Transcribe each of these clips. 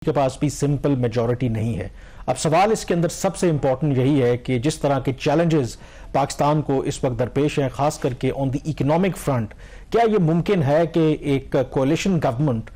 کے پاس بھی simple majority نہیں ہے. اب سوال اس کے اندر سب سے امپورٹنٹ یہی ہے کہ جس طرح کے چیلنجز پاکستان کو اس وقت درپیش ہیں، خاص کر کے آن دی اکنامک فرنٹ، کیا یہ ممکن ہے کہ ایک کولیشن گورنمنٹ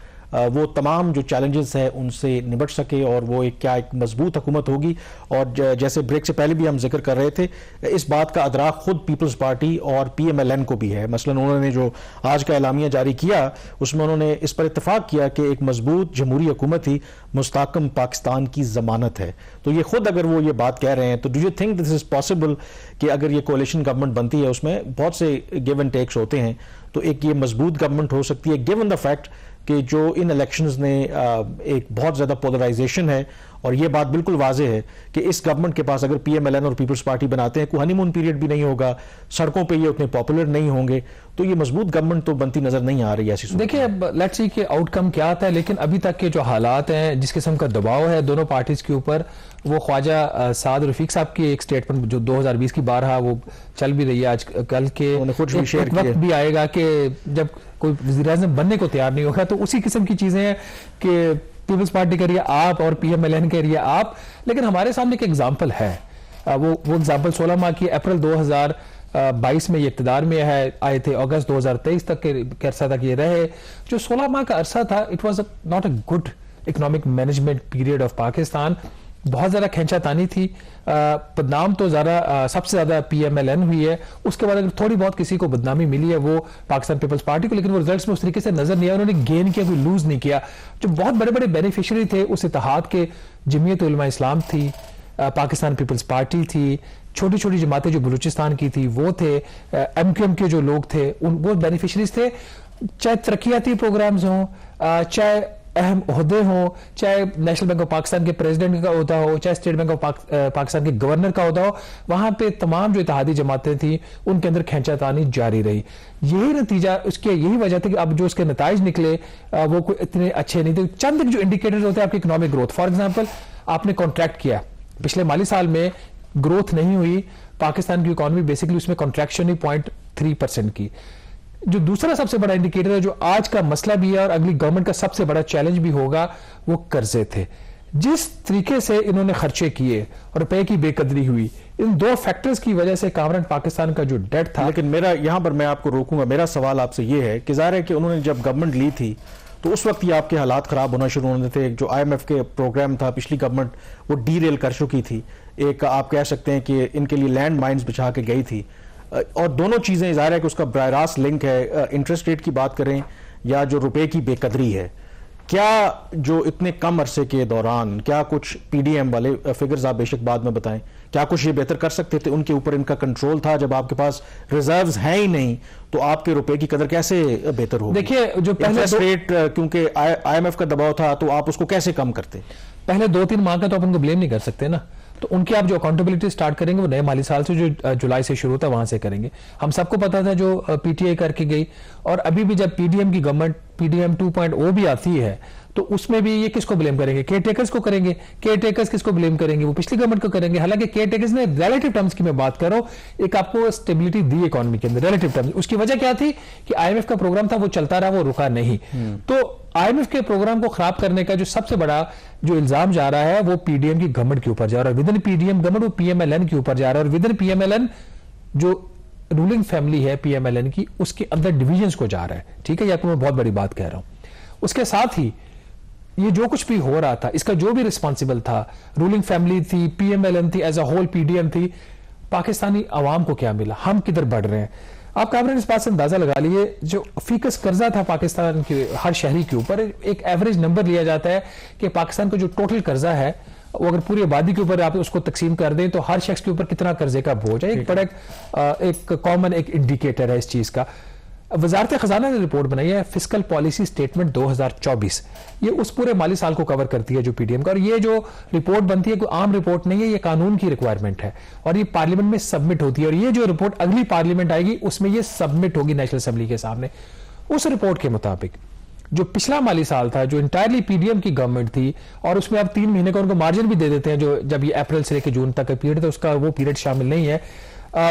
وہ تمام جو چیلنجز ہیں ان سے نمٹ سکے اور وہ ایک مضبوط حکومت ہوگی؟ اور جیسے بریک سے پہلے بھی ہم ذکر کر رہے تھے، اس بات کا ادراک خود پیپلز پارٹی اور پی ایم ایل این کو بھی ہے. مثلا انہوں نے جو آج کا اعلامیہ جاری کیا اس میں انہوں نے اس پر اتفاق کیا کہ ایک مضبوط جمہوری حکومت ہی مستحکم پاکستان کی ضمانت ہے. تو یہ خود اگر وہ یہ بات کہہ رہے ہیں تو do you think this is possible کہ اگر یہ کولیشن گورنمنٹ بنتی ہے، اس میں بہت سے گیو اینڈ ٹیکس ہوتے ہیں، تو ایک یہ مضبوط گورنمنٹ ہو سکتی ہے گیون دا فیکٹ کہ جو ان الیکشنز نے ایک بہت زیادہ پولرائزیشن ہے، اور یہ بات بالکل واضح ہے کہ اس گورنمنٹ کے پاس اگر پی ایم ایل این اور پیپلز پارٹی بناتے ہیں، کوئی ہنی مون پیریڈ بھی نہیں ہوگا، سڑکوں پہ یہ اتنے پاپولر نہیں ہوں گے، تو یہ مضبوط گورنمنٹ تو بنتی نظر نہیں آ رہی ایسی صورت. دیکھیں اب لیٹس سی کہ آؤٹ کم کیا آتا ہے، لیکن ابھی تک کے جو حالات ہیں، جس قسم کا دباؤ ہے دونوں پارٹیز کے اوپر، وہ خواجہ سعد رفیق صاحب کی ایک سٹیٹمنٹ جو 2020 کی بارہا وہ چل بھی رہی ہے آج کل کے، ایک وقت بھی آئے گا کہ جب کوئی وزیر اعظم بننے کو تیار نہیں ہوگا، تو اسی قسم کی چیزیں ہیں کہ پیپلز پارٹی کریے آپ اور پی ایم ایل این کریے آپ. لیکن ہمارے سامنے ایک ایگزامپل ہے، وہ ایگزامپل 16 ماہ کی اپریل 2022 میں یہ اقتدار میں آئے تھے، اگست 2023 تک کے عرصہ تک یہ رہے. جو 16 ماہ کا عرصہ تھا، it was not a good economic management period of Pakistan. بہت زیادہ کھینچا تانی تھی، بدنام تو سب سے زیادہ پی ایم ایل این ہوئی ہے. اس کے بعد اگر تھوڑی بہت کسی کو بدنامی ملی ہے وہ پاکستان پیپلز پارٹی کو، لیکن وہ ریزلٹس میں اس طریقے سے نظر نہیں آیا. انہوں نے گین کیا، کوئی لوز نہیں کیا. جو بہت بڑے بڑے بینیفیشری تھے اس اتحاد کے، جمعیت علماء اسلام تھی، پاکستان پیپلز پارٹی تھی، چھوٹی چھوٹی جماعتیں جو بلوچستان کی تھی وہ تھے، ایم کیو ایم کے جو لوگ تھے وہ بینیفیشریز تھے. چاہے ترقیاتی پروگرامز ہوں، چاہے اہم عہدے ہوں، چاہے نیشنل بینک آف پاکستان کے پریزیڈنٹ کا عہدہ ہو، چاہے اسٹیٹ بینک آف پاکستان کے گورنر کا عہدہ ہو، وہاں پہ تمام جو اتحادی جماعتیں تھیں ان کے اندر کھینچا تانی جاری رہی. یہی نتیجہ، اس کے یہی وجہ تھی کہ اب جو اس کے نتائج نکلے وہ کوئی اتنے اچھے نہیں تھے. چند جو انڈیکیٹرز ہوتے ہیں آپ کی اکنامک گروتھ، فار ایگزامپل آپ نے کانٹریکٹ کیا، پچھلے مالی سال میں گروتھ نہیں ہوئی پاکستان کی اکانومی، بیسکلی اس میں کنٹریکشن ہی 0.3% کی. جو دوسرا سب سے بڑا انڈیکیٹر ہے، جو آج کا مسئلہ بھی ہے اور اگلی گورنمنٹ کا سب سے بڑا چیلنج بھی ہوگا، وہ قرضے تھے. جس طریقے سے انہوں نے خرچے کیے اور روپے کی بے قدری ہوئی، ان دو فیکٹرز کی وجہ سے کامران پاکستان کا جو ڈیٹ تھا. لیکن میرا یہاں پر میں آپ کو روکوں گا، میرا سوال آپ سے یہ ہے کہ ظاہر ہے کہ انہوں نے جب گورنمنٹ لی تھی تو اس وقت یہ آپ کے حالات خراب ہونا شروع ہونے تھے. جو آئی ایم ایف کے پروگرام تھا پچھلی گورنمنٹ وہ ڈی ریل کر چکی تھی. ایک آپ کہہ سکتے ہیں کہ ان کے لیے لینڈ مائنز بچھا کے گئی تھی، اور دونوں چیزیں ظاہر ہے کہ اس کا براہ راست لنک ہے. انٹرسٹ ریٹ کی بات کریں یا جو روپے کی بے قدری ہے، کیا جو اتنے کم عرصے کے دوران کیا کچھ پی ڈی ایم والے فگرز آپ بے شک بعد میں بتائیں، کیا کچھ یہ بہتر کر سکتے تھے؟ ان کے اوپر ان کا کنٹرول تھا. جب آپ کے پاس ریزروز ہیں ہی نہیں تو آپ کے روپے کی قدر کیسے بہتر ہوگی؟ دیکھیے جو پہلے انٹرسٹ ریٹ کیونکہ آئی ایم ایف کا دباؤ تھا تو آپ اس کو کیسے کم کرتے؟ پہلے 2-3 ماہ کا تو آپ ان کو بلیم نہیں کر سکتے نا. تو ان کی آپ جو اکاؤنٹیبلٹی سٹارٹ کریں گے وہ نئے مالی سال سے، جو جولائی سے شروع ہوتا ہے وہاں سے کریں گے. ہم سب کو پتا تھا جو پی ٹی آئی کر کے گئی، اور ابھی بھی جب پی ڈی ایم کی گورنمنٹ پی ڈی ایم 2.0 بھی آتی ہے تو اس میں بھی یہ کس کو بلیم کریں گے؟ کیئر ٹیکرز کو کریں گے. کیئر ٹیکرز کس کو بلیم کریں گے؟ وہ پچھلی گورنمنٹ کو کریں گے. حالانکہ کیئر ٹیکرز نے ریلیٹو ٹرمز کی میں بات کر رہا ہوں، ایک آپ کو اسٹیبلٹی دی اکانومی کے اندر ریلیٹو ٹرمز. اس کی وجہ کیا تھی کہ آئی ایم ایف کا پروگرام تھا، وہ چلتا رہا، وہ رکا نہیں. تو آئی ایم ایف کے پروگرام کو خراب کرنے کا جو سب سے بڑا جو الزام جا رہا ہے وہ پی ڈی ایم کی گورنمنٹ کے اوپر جا رہا ہے. ودن پی ڈی ایم گورنمنٹ وہ پی ایم ایل این کے اوپر جا رہا ہے، اور ودن پی ایم ایل این جو رولنگ فیملی ہے پی ایم ایل این کی، اس کے اندر ڈویژنز کو جا رہا ہے. ٹھیک ہے، یہ آپ کو میں بہت بڑی بات کہہ رہا ہوں. اس کے ساتھ ہی یہ جو کچھ بھی ہو رہا تھا، اس کا جو بھی رسپانسبل تھا، رولنگ فیملی تھی، پی ایم ایل این تھی، as a whole P D M تھی. پاکستانی عوام کو کیا ملا؟ ہم کدھر بڑھ رہے ہیں؟ آپ کامران اس بات سے اندازہ لگا لیے، جو فیکس قرضہ تھا پاکستان کے ہر شہری کے اوپر، ایک ایوریج نمبر لیا جاتا ہے کہ پاکستان کا جو ٹوٹل قرضہ ہے وہ اگر پوری آبادی کے اوپر آپ اس کو تقسیم کر دیں تو ہر شخص کے اوپر کتنا قرضے کا بوجھ ہے. ایک بڑا ایک کامن ایک انڈیکیٹر ہے اس چیز کا. وزارت خزانہ نے رپورٹ بنائی ہے فسکل پالیسی سٹیٹمنٹ 2024، یہ اس پورے مالی سال کو کور کرتی ہے جو پی ڈی ایم کا. اور یہ جو رپورٹ بنتی ہے کوئی عام رپورٹ نہیں ہے، یہ قانون کی ریکوائرمنٹ ہے اور یہ پارلیمنٹ میں سبمٹ ہوتی ہے. اور یہ جو رپورٹ اگلی پارلیمنٹ آئے گی اس میں یہ سبمٹ ہوگی نیشنل اسمبلی کے سامنے. اس رپورٹ کے مطابق جو پچھلا مالی سال تھا، جو انٹائرلی پی ڈی ایم کی گورنمنٹ تھی، اور اس میں اب 3 مہینے کا ان کو مارجن بھی دے دیتے ہیں، جو جب یہ اپریل سے لے کے جون تک کا پیریڈ تھا اس کا وہ پیریڈ شامل نہیں ہے.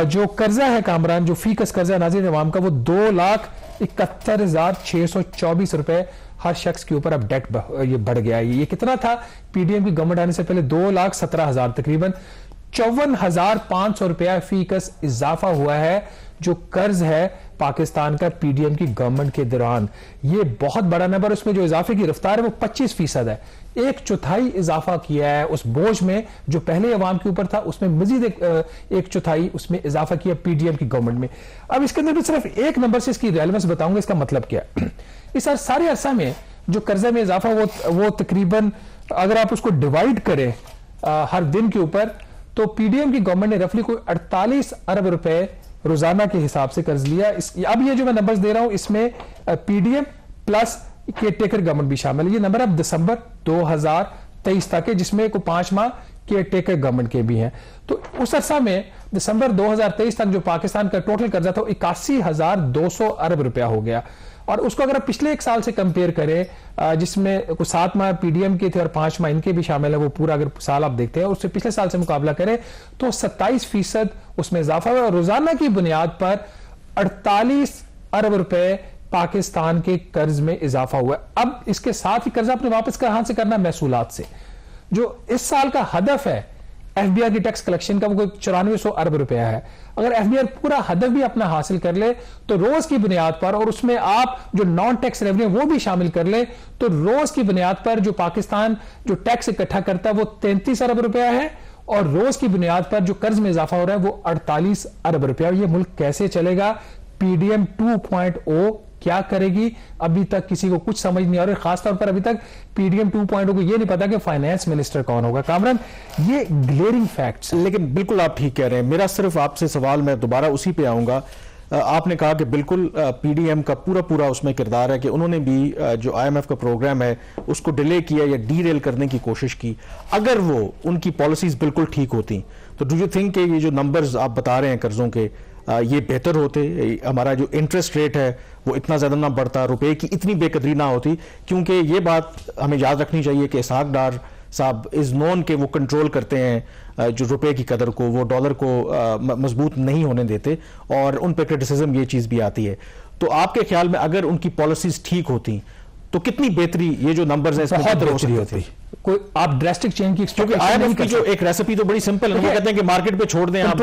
جو قرضہ ہے کامران، جو فیکس قرضہ ناظرین عوام کا، وہ 2,71,624 روپے ہر شخص کے اوپر اب ڈیٹ یہ بڑھ گیا ہے. یہ کتنا تھا پی ڈی ایم کی گورنمنٹ آنے سے پہلے؟ 2,17,000 تقریباً 54,500 روپیہ فی کس اضافہ ہوا ہے جو قرض ہے پاکستان کا پی ڈی ایم کی گورنمنٹ کے دوران. یہ بہت بڑا نمبر. اس میں جو اضافے کی رفتار ہے وہ 25% ہے. 1/4 اضافہ کیا ہے اس بوجھ میں جو پہلے عوام کے اوپر تھا, اس میں مزید 1/4 اس میں اضافہ کیا پی ڈی ایم کی گورنمنٹ میں. اب اس کے اندر بھی صرف ایک نمبر سے اس کی ریلیونس بتاؤں گا, اس کا مطلب کیا. اس سارے عرصہ میں جو قرضے میں اضافہ وہ تقریباً اگر آپ اس کو ڈیوائڈ کریں ہر دن کے اوپر, تو پی ڈی ایم کی گورنمنٹ نے رفلی کوئی 48 ارب روپے روزانہ کے حساب سے قرض لیا. اب یہ جو میں نمبرز دے رہا ہوں اس میں P D M plus caretaker government بھی شامل ہے. یہ نمبر اب دسمبر 2023 تک ہے, جس میں کوئی 5 ماہ کیئر ٹیکر گورنمنٹ کے بھی ہیں. تو اس عرصہ میں دسمبر 2023 تک جو پاکستان کا ٹوٹل قرضہ تھا وہ 81,200 ارب روپیہ ہو گیا. اور اس کو اگر آپ پچھلے ایک سال سے کمپیئر کریں جس میں 7 ماہ پی ڈی ایم کے تھے اور 5 ماہ ان کے بھی شامل ہے, وہ پورا اگر سال آپ دیکھتے ہیں اس سے پچھلے سال سے مقابلہ کریں تو 27% اس میں اضافہ ہوا. اور روزانہ کی بنیاد پر 48 ارب روپے پاکستان کے قرض میں اضافہ ہوا. اب اس کے ساتھ ہی قرض اپنے واپس کہاں سے کرنا؟ محصولات سے. جو اس سال کا ہدف ہے ایف بی آر کی ٹیکس کلیکشن کا وہ کوئی 9400 ارب روپیہ ہے. اگر ایف بی آر پورا ہدف بھی اپنا حاصل کر لے تو روز کی بنیاد پر, اور اس میں آپ جو نان ٹیکس ریونیو وہ بھی شامل کر لے, تو روز کی بنیاد پر جو پاکستان جو ٹیکس اکٹھا کرتا ہے وہ 33 ارب روپیہ ہے, اور روز کی بنیاد پر جو قرض میں اضافہ ہو رہا ہے وہ 48 ارب روپیہ. یہ ملک کیسے چلے گا؟ پی ڈی ایم 2.0 کیا کرے گی؟ ابھی تک کسی کو کچھ سمجھ نہیں آ رہی. خاص طور پر ابھی تک پی ڈی ایم 2.0 کو یہ نہیں پتا کہ فائنانس منسٹر کون ہوگا. کامران, یہ گلیئرنگ فیکٹس. لیکن بالکل آپ ٹھیک کہہ رہے ہیں. میرا صرف آپ سے سوال, میں دوبارہ اسی پہ آؤں گا. آپ نے کہا کہ بالکل پی ڈی ایم کا پورا اس میں کردار ہے کہ انہوں نے بھی جو آئی ایم ایف کا پروگرام ہے اس کو ڈیلے کیا یا ڈی ریل کرنے کی کوشش کی. اگر وہ ان کی پالیسیز بالکل ٹھیک ہوتی تو ڈو یو تھنک کہ یہ جو نمبرز آپ بتا رہے ہیں قرضوں کے یہ بہتر ہوتے؟ ہمارا جو انٹرسٹ ریٹ ہے وہ اتنا زیادہ نہ بڑھتا, روپے کی اتنی بے قدری نہ ہوتی. کیونکہ یہ بات ہمیں یاد رکھنی چاہیے کہ اسحاق ڈار صاحب از نون کہ وہ کنٹرول کرتے ہیں جو روپے کی قدر کو, وہ ڈالر کو مضبوط نہیں ہونے دیتے, اور ان پہ کرٹیسزم یہ چیز بھی آتی ہے. تو آپ کے خیال میں اگر ان کی پالیسیز ٹھیک ہوتی تو کتنی بہتری یہ جو نمبرز ہیں اس میں بہت بہتری ہوتی؟ کوئی آپ ڈریسٹک چینج کی ایکسپیکٹیشن نہیں کر سکتے. جو ایک ریسپی تو بڑی سمپل ہے, وہ کہتے ہیں کہ مارکیٹ پہ چھوڑ دیں آپ,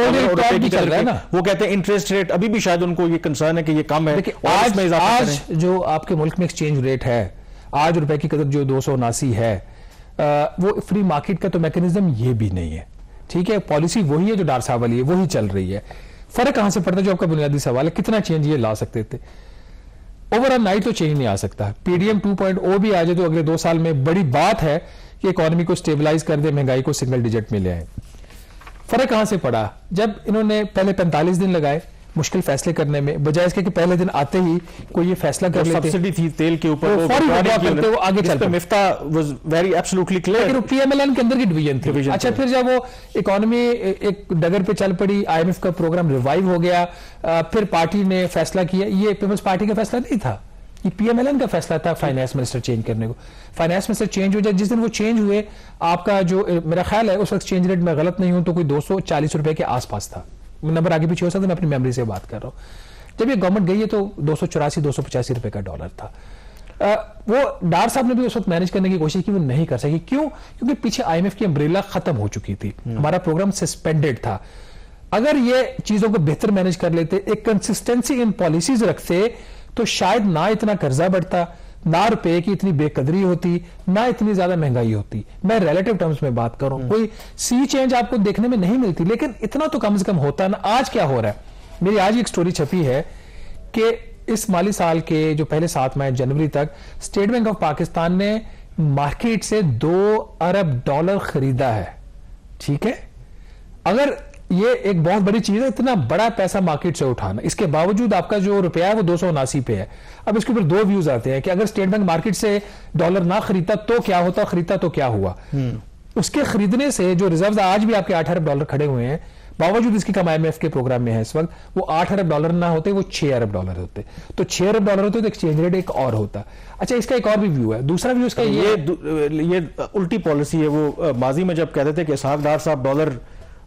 وہ کہتے ہیں انٹرسٹ ریٹ ابھی بھی شاید ان کو یہ کنسرن ہے کہ یہ کم ہے. آج جو آپ کے ملک میں ایکسچینج ریٹ ہے, آج روپے کی قدر جو 279 ہے, وہ فری مارکیٹ کا تو میکینزم یہ بھی نہیں ہے. ٹھیک ہے, پالیسی وہی ہے جو ڈار صاحب والی ہے, وہی چل رہی ہے. فرق کہاں سے پڑتا ہے جو آپ کا بنیادی سوال ہے, کتنا چینج یہ لا سکتے تھے؟ اوور آل نائٹ تو چینج نہیں آ سکتا. پی ڈی ایم 2.0 بھی آ جائے تو اگلے 2 سال میں بڑی بات ہے کہ اکانومی کو سٹیبلائز کر دے, مہنگائی کو سنگل ڈیجٹ میں لے آئے. فرق کہاں سے پڑا؟ جب انہوں نے پہلے 45 دن لگائے مشکل فیصلے کرنے میں, بجائے اس کے کہ پہلے دن آتے ہی کوئی یہ فیصلہ کر لیتے. سبسڈی تھی تیل کے اوپر, وہ آگے چلتے. مفتاح واز ویری ایبسولوٹلی کلیئر, لیکن پی ایم ایل این کے اندر کی ڈویژن تھی. اچھا, پھر جب وہ اکانومی ایک ڈگر پہ چل پڑی, آئی ایم ایف کا پروگرام ریوائیو ہو گیا, پھر پارٹی نے فیصلہ کیا. یہ پیپلز پارٹی کا فیصلہ نہیں تھا, یہ پی ایم ایل این کا فیصلہ تھا فائنانس منسٹر چینج کرنے کو. فائنانس منسٹر چینج ہو جائے, جس دن وہ چینج ہوئے آپ کا جو میرا خیال ہے اس وقت چینج ریٹ میں غلط نہیں ہوں تو کوئی 240 روپے کے آس پاس تھا. نمبر آگے پیچھے ہو سکتا ہے, میں اپنی میموری سے بات کر رہا ہوں. جب یہ گورنمنٹ گئی ہے تو 284-285 روپے کا ڈالر تھا. وہ ڈار صاحب نے بھی اس وقت مینج کرنے کی کوشش کی, وہ نہیں کر سکی. کیوں؟ کیونکہ پیچھے آئی ایم ایف کی امبریلا ختم ہو چکی تھی, ہمارا پروگرام سسپینڈڈ تھا. اگر یہ چیزوں کو بہتر مینج کر لیتے, ایک کنسسٹنسی ان پالیسیز رکھتے, تو شاید نہ اتنا قرضہ بڑھتا, نہ روپے کی اتنی بے قدری ہوتی, نہ اتنی زیادہ مہنگائی ہوتی. میں ریلیٹو ٹرمز میں بات کروں, کوئی سی چینج آپ کو دیکھنے میں نہیں ملتی, لیکن اتنا تو کم سے کم ہوتا نا. آج کیا ہو رہا ہے؟ میری آج ایک سٹوری چھپی ہے کہ اس مالی سال کے جو پہلے 7 ماہ جنوری تک اسٹیٹ بینک آف پاکستان نے مارکیٹ سے 2 ارب ڈالر خریدا ہے. ٹھیک ہے, اگر یہ ایک بہت بڑی چیز ہے اتنا بڑا پیسہ مارکیٹ سے اٹھانا, اس کے باوجود آپ کا جو روپیہ ہے وہ 279 پہ ہے. اب اس کے اوپر 2 ویوز آتے ہیں کہ اگر اسٹیٹ بینک مارکیٹ سے ڈالر نہ خریدتا تو کیا ہوتا, خریدتا تو کیا ہوا. اس کے خریدنے سے جو ریزروز آج بھی آپ کے 8 ارب ڈالر کھڑے ہوئے ہیں, باوجود اس کی کم آئی ایم ایف کے پروگرام میں ہے اس وقت, وہ 8 ارب ڈالر نہ ہوتے, وہ 6 ارب ڈالر ہوتے. تو 6 ارب ڈالر ہوتے تو ایکسچینج ریٹ ایک اور ہوتا. اچھا, اس کا ایک اور بھی ویو ہے. دوسرا ویو اس کا یہ الٹی پالیسی ہے. وہ ماضی میں جب کہتے تھے کہ اسحاق ڈار صاحب ڈالر